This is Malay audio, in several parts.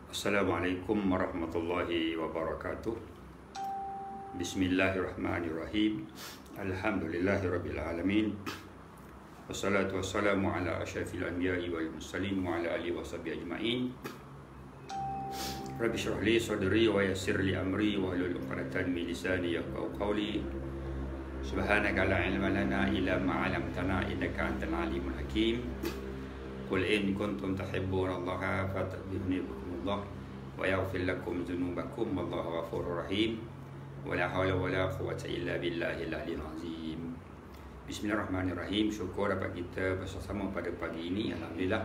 Assalamualaikum warahmatullahi wabarakatuh. Bismillahirrahmanirrahim. Alhamdulillahirabbil alamin. Wassalatu wassalamu ala asyrafil anbiya'i wal mursalin wa ala alihi washabihi ajmain. Rabbi shrah li sadri wa yassir li amri wa hlul 'uqdatam min lisani yafqahu qawli. Subhanaka la ilma lana illa ma 'allamtana innaka antal alimul hakim. Qul in kuntum tuhibbuna Allaha fattabi'uni Allah wa yaghfir lakum dzunubakum wallahu ghafurur rahim. Wala haula wala quwwata illa billahil aliyyil azim. Bismillahirrahmanirrahim. Syukur dapat kita bersama pada pagi ini. Alhamdulillah,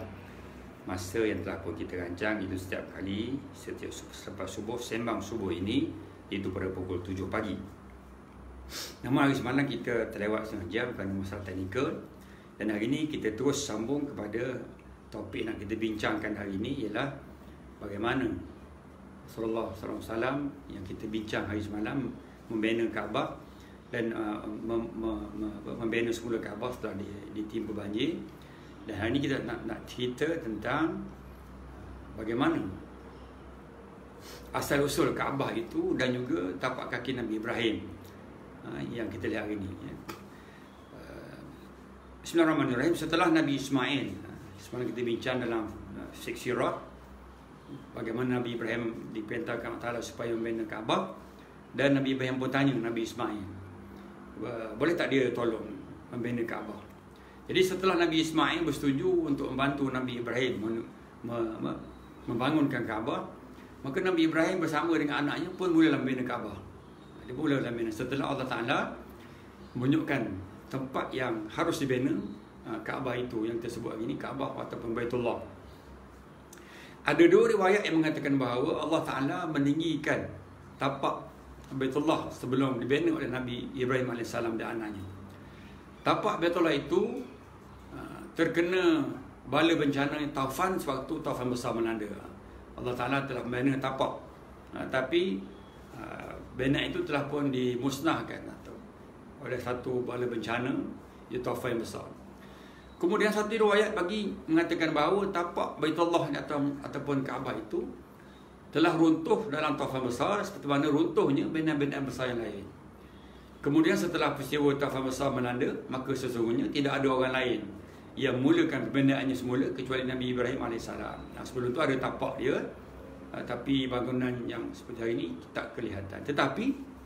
masa yang telah pun kita rancang itu setiap kali setiap selepas subuh, sembang subuh ini, itu pada pukul 7 pagi. Namun hari semalam kita terlewat setengah jam kerana masalah teknikal, dan hari ini kita terus sambung kepada topik yang kita bincangkan hari ini, ialah bagaimana Rasulullah SAW yang kita bincang hari semalam membina Kaabah dan membina semula Kaabah setelah ditimpa banjir. Dan hari ini kita nak cerita tentang bagaimana asal-usul Kaabah itu dan juga tapak kaki Nabi Ibrahim yang kita lihat hari ini. Bismillahirrahmanirrahim. Setelah Nabi Ismail, semalam kita bincang dalam seksi Sirah, bagaimana Nabi Ibrahim diperintahkan Allah Ta'ala supaya membina Kaabah, dan Nabi Ibrahim pun tanya Nabi Ismail, boleh tak dia tolong membina Kaabah. Jadi setelah Nabi Ismail bersetuju untuk membantu Nabi Ibrahim membangunkan Kaabah, maka Nabi Ibrahim bersama dengan anaknya pun mulalah membina Kaabah. Dia mulalah membina setelah Allah Ta'ala menunjukkan tempat yang harus dibina, Kaabah itu yang tersebut hari ini, Kaabah ataupun Baitullah. Ada dua riwayat yang mengatakan bahawa Allah Ta'ala meninggikan tapak Baitullah sebelum dibina oleh Nabi Ibrahim AS dan anaknya. Tapak Baitullah itu terkena bala bencana taufan sewaktu taufan besar melanda. Allah Ta'ala telah membina tapak, tapi bina itu telah pun dimusnahkan oleh satu bala bencana, iaitu taufan besar. Kemudian satu riwayat bagi mengatakan bahawa tapak Baitullah ataupun Kaabah itu telah runtuh dalam taufan besar seperti mana runtuhnya binaan-binaan besar yang lain. Kemudian setelah peristiwa taufan besar melanda, maka sesungguhnya tidak ada orang lain yang mulakan pembinaannya semula kecuali Nabi Ibrahim AS. Sebelum itu ada tapak dia, tapi bangunan yang seperti hari ini tak kelihatan. Tetapi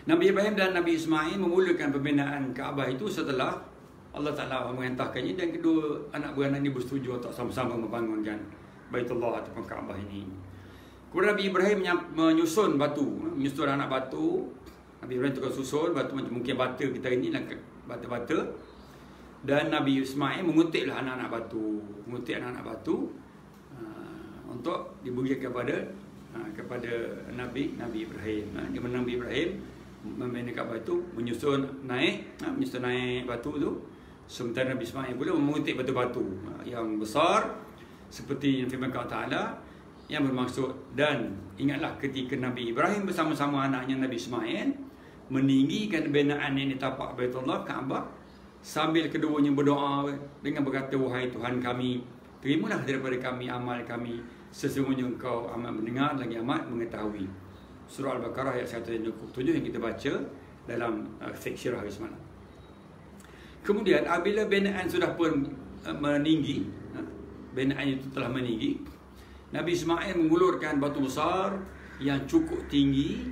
Nabi Ibrahim dan Nabi Ismail memulakan pembinaan Kaabah itu setelah Allah Ta'ala memerintahkannya, dan kedua anak beranak ini bersetuju untuk sama-sama membangunkan Baitullah ataupun Kaabah ini. Kemudian Nabi Ibrahim menyusun anak batu. Nabi Ibrahim tukar susun batu macam mungkin bata kita ini, bata-bata. Dan Nabi Ismail mengutiklah anak-anak batu, untuk diberikan kepada Nabi Ibrahim. Di mana Nabi Ibrahim membina Kaabah itu menyusun naik batu itu, sementara Nabi Ismail pula mengutik batu-batu yang besar seperti yang firman Allah Ta'ala yang bermaksud. Dan ingatlah ketika Nabi Ibrahim bersama-sama anaknya Nabi Ismail meninggikan binaan ini tapak Baitullah Kaabah, sambil keduanya berdoa dengan berkata, wahai Tuhan kami, terimalah daripada kami amal kami, sesungguhnya Engkau amat mendengar lagi amat mengetahui. Surah Al-Baqarah ayat 107 yang kita baca dalam seksi hari semalam. Kemudian apabila binaan sudah pun meninggi, binaan itu telah meninggi, Nabi Ismail mengulurkan batu besar yang cukup tinggi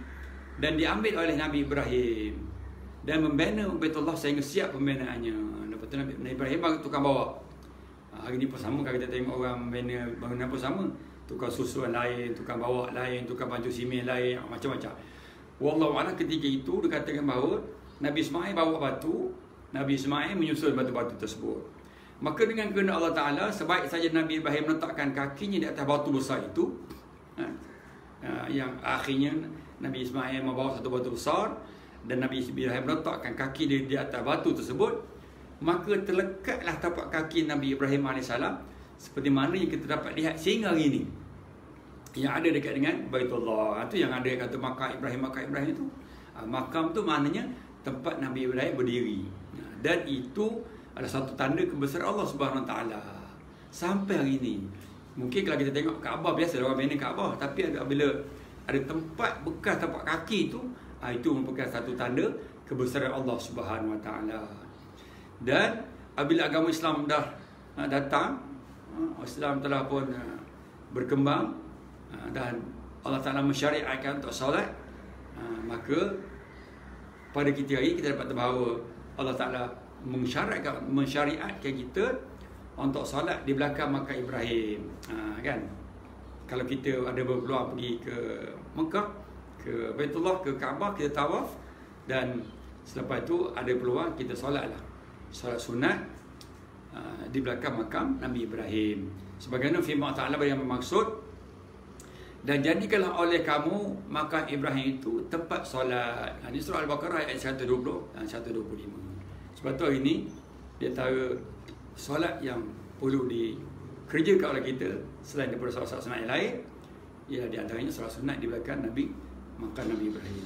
dan diambil oleh Nabi Ibrahim dan membina Baitullah sehingga siap pembinaannya. Lepas itu Nabi Ibrahim bagi tukang bawa. Hari ini pun sama, kalau kita tengok orang membina bangunan pun sama, tukang susuan lain, tukang bawa lain, tukang bantu simen lain, macam-macam. Wallahu a'lam, ketika itu dikatakan bahawa Nabi Ismail bawa batu, Nabi Ismail menyusun batu-batu tersebut. Maka dengan kehendak Allah Ta'ala, sebaik saja Nabi Ibrahim letakkan kakinya di atas batu besar itu, yang akhirnya Nabi Ismail membawa satu batu besar dan Nabi Ibrahim letakkan kaki dia di atas batu tersebut, maka terlekatlah tapak kaki Nabi Ibrahim AS seperti mana yang kita dapat lihat sehingga hari ini, yang ada dekat dengan Baitullah. Itu yang ada kata makam Ibrahim itu. Makam tu maknanya tempat Nabi Ibrahim berdiri, dan itu adalah satu tanda kebesaran Allah Subhanahu Wa Taala. Sampai hari ini Mungkin kalau kita tengok Kaabah biasa orang bina Kaabah, tapi bila ada tempat bekas tapak kaki itu, itu merupakan satu tanda kebesaran Allah Subhanahu Wa Taala. Dan apabila agama Islam dah datang, Islam telah pun berkembang, dan Allah Taala mensyariatkan untuk solat, maka pada kita hari kita dapat tahu bahawa Allah Taala mensyariatkan kita untuk solat di belakang makam Ibrahim, kan? Kalau kita ada berpeluang pergi ke Mekah, ke Baitullah, ke Kaabah, kita tawaf, dan selepas itu ada peluang kita solatlah, solat sunat di belakang makam Nabi Ibrahim. Sebagaimana firman Allah Taala yang bermaksud, dan jadikanlah oleh kamu makam Ibrahim itu tempat solat. Ini surah Al-Baqarah ayat 120 dan 125. Sebab tu hari ini dia antara solat yang perlu dikerjakan oleh kita selain daripada solat sunat yang lain, ialah di antaranya solat sunat di belakang makam Nabi Ibrahim.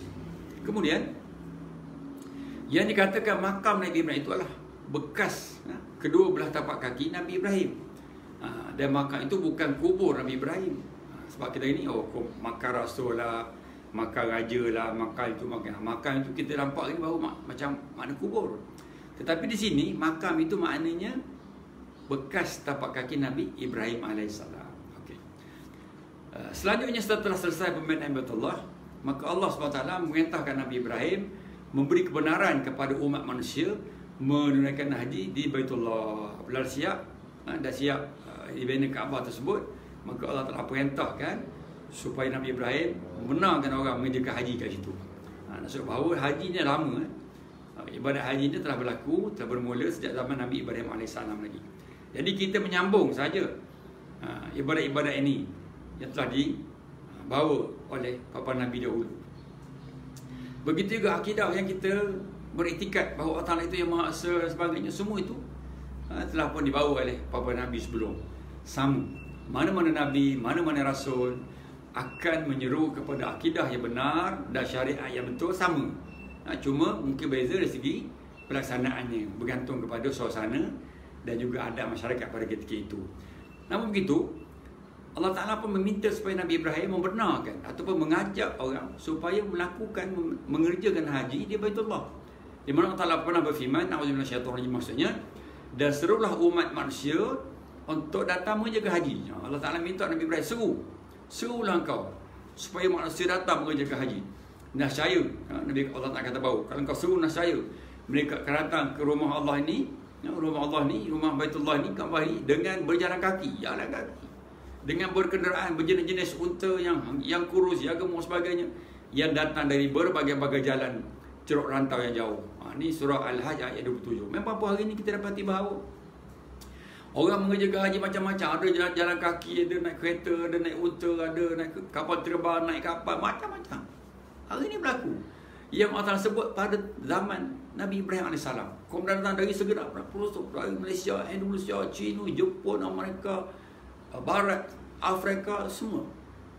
Kemudian yang dikatakan makam Nabi Ibrahim itu adalah bekas kedua belah tapak kaki Nabi Ibrahim. Dan makam itu bukan kubur Nabi Ibrahim. Sebab kita ini, makam rasul lah, makam raja lah, makam itu kita nampak ini baru macam makna kubur. Tetapi di sini makam itu maknanya bekas tapak kaki Nabi Ibrahim alaihissalam. Okay. Selanjutnya setelah selesai pembinaan Baitullah, maka Allah SWT memerintahkan Nabi Ibrahim memberi kebenaran kepada umat manusia menunaikan haji di Baitullah. Bila dah siap dibina Kaabah tersebut, maka Allah telah perintahkan supaya Nabi Ibrahim membenarkan orang mengerjakan haji kat situ. Maksud bahawa haji ni lama. Ibadat haji ni telah berlaku, telah bermula sejak zaman Nabi Ibrahim AS lagi. Jadi kita menyambung saja ibadat-ibadat ini yang telah dibawa oleh para Nabi dahulu. Begitu juga akidah yang kita beriktikad bahawa Allah Ta'ala itu yang Maha Esa dan sebagainya, semua itu telah pun dibawa oleh para Nabi sebelum. Sama. Mana-mana Nabi, mana-mana Rasul akan menyeru kepada akidah yang benar dan syariat yang betul, sama. Cuma mungkin beza dari segi pelaksanaannya, bergantung kepada suasana dan juga adab masyarakat pada ketika itu. Namun begitu, Allah Ta'ala pun meminta supaya Nabi Ibrahim membenarkan ataupun mengajak orang supaya melakukan, mengerjakan haji di Baitullah. Di mana Allah Ta'ala pernah berfirman, na'udzubillah syaitan rajim, maksudnya, dan serulah umat manusia untuk datang mengerjakan haji. Allah Ta'ala minta Nabi Ibrahim, serulah engkau supaya manusia datang mengerjakan haji. Nascaya, Nabi Allah Ta'ala kata bahawa kalau engkau seru nascaya mereka akan datang ke rumah Allah ni, rumah Baitullah ni, Kaabah ni, dengan berjalan kaki, jalan kaki, dengan berkenderaan berjenis-jenis unta yang kurus, yang gemuk sebagainya, yang datang dari berbagai-bagai jalan ceruk rantau yang jauh. Ini surah Al-Hajj ayat 27. Memang hari ini kita dapati bahawa orang mengerjakan haji macam-macam. Ada jalan kaki, ada naik kereta, ada naik unta, ada naik kapal terbang, naik kapal, macam-macam. Hari ini berlaku. Yang Allah sebut pada zaman Nabi Ibrahim AS. Kemudian datang dari segenap pelosok, dari Malaysia, Indonesia, China, Jepun, Amerika, Barat, Afrika, semua.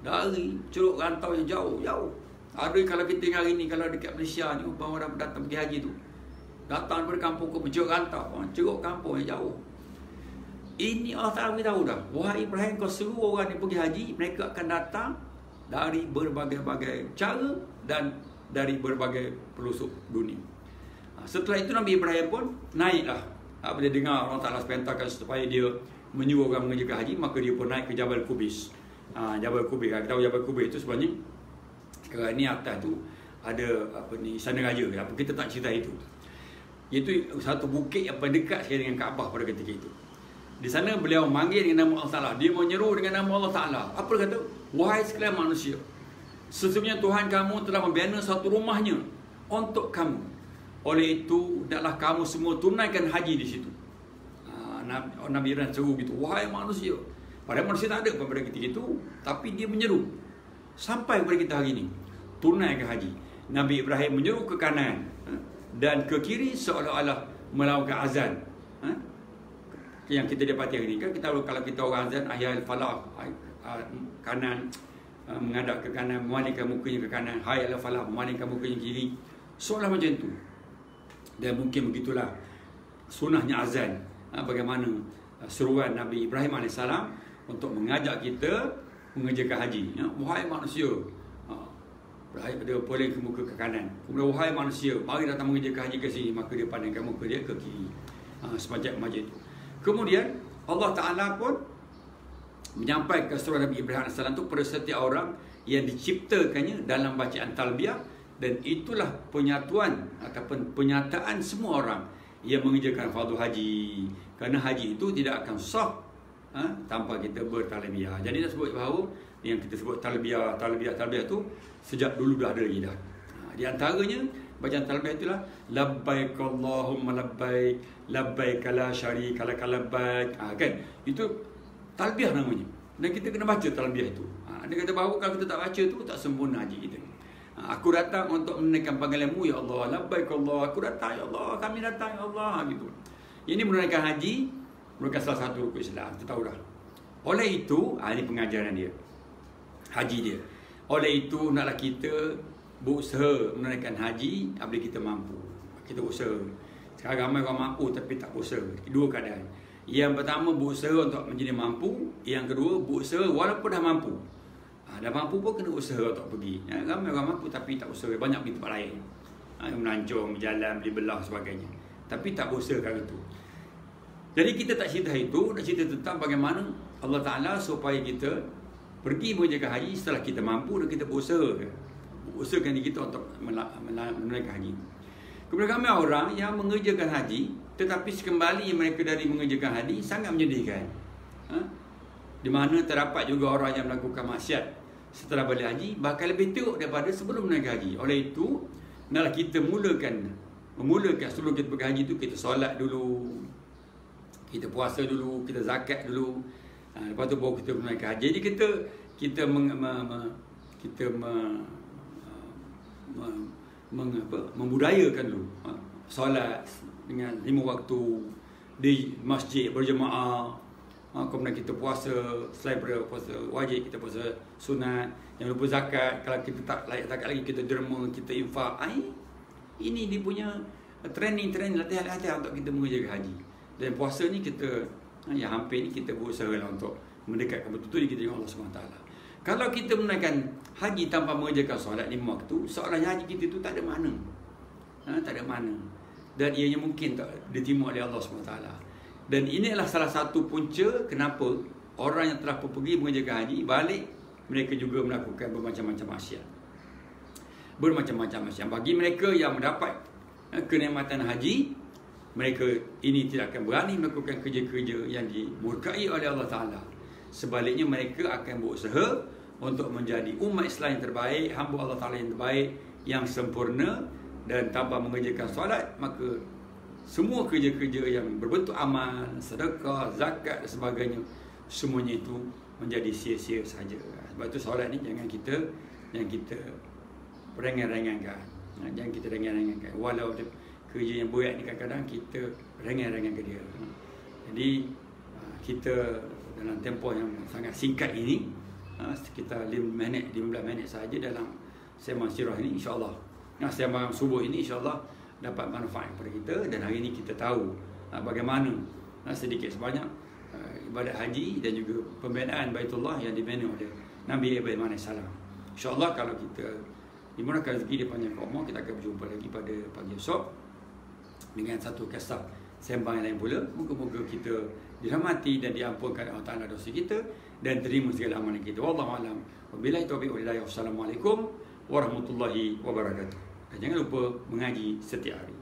Dari ceruk rantau yang jauh-jauh. Ada kalau kita tinggal hari ni, kalau dekat Malaysia ni, orang datang pergi haji tu, datang dari kampung ke ceruk rantau, ceruk kampung yang jauh. Ini Allah Ta'ala beritahu dah, wahai Ibrahim, kau seru orang yang pergi haji, mereka akan datang dari berbagai-bagai cara dan dari berbagai pelosok dunia. Setelah itu Nabi Ibrahim pun naiklah. Bila dengar Allah Ta'ala perintahkan supaya dia menyuruh orang mengerjakan haji, maka dia pun naik ke Jabal Qubis. Jabal Qubis, kita tahu Jabal Qubis itu sebenarnya sekarang ni atas tu ada istana raja. Kita tak cerita itu. Iaitu satu bukit yang paling dekat sekali dengan Kaabah pada ketika itu. Di sana beliau memanggil dengan nama Allah Ta'ala. Dia menyeru dengan nama Allah Ta'ala. Apa dia kata? Wahai sekalian manusia, sesungguhnya Tuhan kamu telah membina suatu rumahnya untuk kamu. Oleh itu, hendaklah kamu semua tunaikan haji di situ. Nabi Ibrahim seru gitu. Wahai manusia. Padahal manusia tak ada pada ketika itu. Tapi dia menyeru. Sampai kepada kita hari ini. Tunaikan haji. Nabi Ibrahim menyeru ke kanan dan ke kiri seolah-olah melakukan azan. Yang kita dapati hari ini kan, kita kalau kita orang azan hayya al-falah, kanan menghadap ke kanan, memalingkan mukanya ke kanan, hayya al-falah, memalingkan mukanya ke kiri, seolah macam tu. Dan mungkin begitulah sunahnya azan, bagaimana seruan Nabi Ibrahim AS untuk mengajak kita mengerjakan haji. Wahai manusia, dia boleh ke muka ke kanan. Kemudian wahai manusia, mari datang mengerjakan haji ke sini. Maka dia pandangkan muka dia ke kiri. Semacam itu. Kemudian Allah Ta'ala pun menyampaikan surah Nabi Ibrahim AS itu pada setiap orang yang diciptakannya dalam bacaan talbiyah. Dan itulah penyatuan ataupun penyataan semua orang yang mengerjakan fardu haji. Kerana haji itu tidak akan sah tanpa kita bertalbiyah. Jadi kita sebut bahawa yang kita sebut talbiyah tu sejak dulu dah ada lagi dah. Di antaranya bacaan talbiyah itulah labbaik Allahumma labbaik, labbaik la syarika lak labbaik. Kan? Itu talbiyah namanya. Dan kita kena baca talbiyah itu. Dia kata bahawa kalau kita tak baca tu tak sempurna haji kita. Aku datang untuk menunaikan panggilan-Mu ya Allah. Labbaik Allah. Aku datang ya Allah. Kami datang ya Allah. Gitu. Ini menunaikan haji merupakan salah satu rukun Islam. Kita tahu dah. Oleh itu, ini pengajaran dia. Haji dia. Oleh itu, naklah kita berusaha menunaikan haji apabila kita mampu. Kita berusaha. Sekarang ramai orang mampu tapi tak berusaha. Dua keadaan. Yang pertama, berusaha untuk menjadi mampu. Yang kedua, berusaha walaupun dah mampu. Dah mampu pun kena usaha untuk pergi. Ramai orang mampu tapi tak usaha. Banyak pergi tempat lain. Melancong, berjalan, beli belah sebagainya. Tapi tak berusaha kali itu. Jadi kita tak cerita itu. Nak cerita tentang bagaimana Allah Ta'ala supaya kita pergi mengerjakan haji setelah kita mampu dan kita berusaha. Usahakan diri kita untuk menunaikan haji. Kemudian ramai orang yang mengerjakan haji tetapi sekembali mereka dari mengerjakan haji sangat menyedihkan. Di mana terdapat juga orang yang melakukan maksiat setelah balik haji bahkan lebih teruk daripada sebelum menunaikan haji. Oleh itu, naklah kita memulakan sebelum kita pergi haji itu kita solat dulu, kita puasa dulu, kita zakat dulu. Lepas tu baru kita menunaikan haji. Jadi kita membudayakan dulu solat dengan 5 waktu di masjid berjemaah. Kemudian kita puasa, selain daripada puasa wajib, kita puasa sunat. Jangan lupa zakat. Kalau kita tak layak zakat lagi, kita derma, kita infak. Ini dia punya training, latihan untuk kita mengerjakan haji. Dan puasa ni kita, yang hampir ni kita berusaha lah untuk mendekatkan betul-betul kita dengan Allah SWT. Kalau kita menunaikan haji tanpa mengerjakan solat 5 waktu, soalnya haji kita tu tak ada makna. Tak ada makna. Dan ianya mungkin tak diterima oleh Allah SWT. Dan inilah salah satu punca kenapa orang yang telah pergi mengerjakan haji balik, mereka juga melakukan bermacam-macam maksiat. Bagi mereka yang mendapat kenikmatan haji, mereka ini tidak akan berani melakukan kerja-kerja yang dimurkai oleh Allah Ta'ala. Sebaliknya mereka akan berusaha untuk menjadi umat Islam yang terbaik, hamba Allah Ta'ala yang terbaik, yang sempurna. Dan tanpa mengerjakan solat, maka semua kerja-kerja yang berbentuk amal, sedekah, zakat dan sebagainya, semuanya itu menjadi sia-sia saja. Sebab itu solat ni jangan kita ringan-ringankan. Jangan kita ringan-ringankan. Walau kerja yang berat ni kadang-kadang kita ringan-ringankan dia. Jadi kita dalam tempoh yang sangat singkat ini, sekitar 15 minit sahaja dalam sembang sirah ini, insya-Allah. Sembang subuh ini insya-Allah dapat manfaat kepada kita. Dan hari ini kita tahu bagaimana sedikit sebanyak ibadat haji dan juga pembinaan Baitullah yang dibina oleh Nabi Ibrahim AS. InsyaAllah kalau kita dimurahkan rezeki di panjang umur, kita akan berjumpa lagi pada pagi esok dengan satu kisah sembang yang lain pula. Moga-moga kita dirahmati dan diampunkan Allah Ta'ala dosa kita dan terima segala amalan kita. Wallahu a'lam. Wabillahi taufiq wal hidayah. Wassalamualaikum warahmatullahi wabarakatuh. Dan jangan lupa mengaji setiap hari.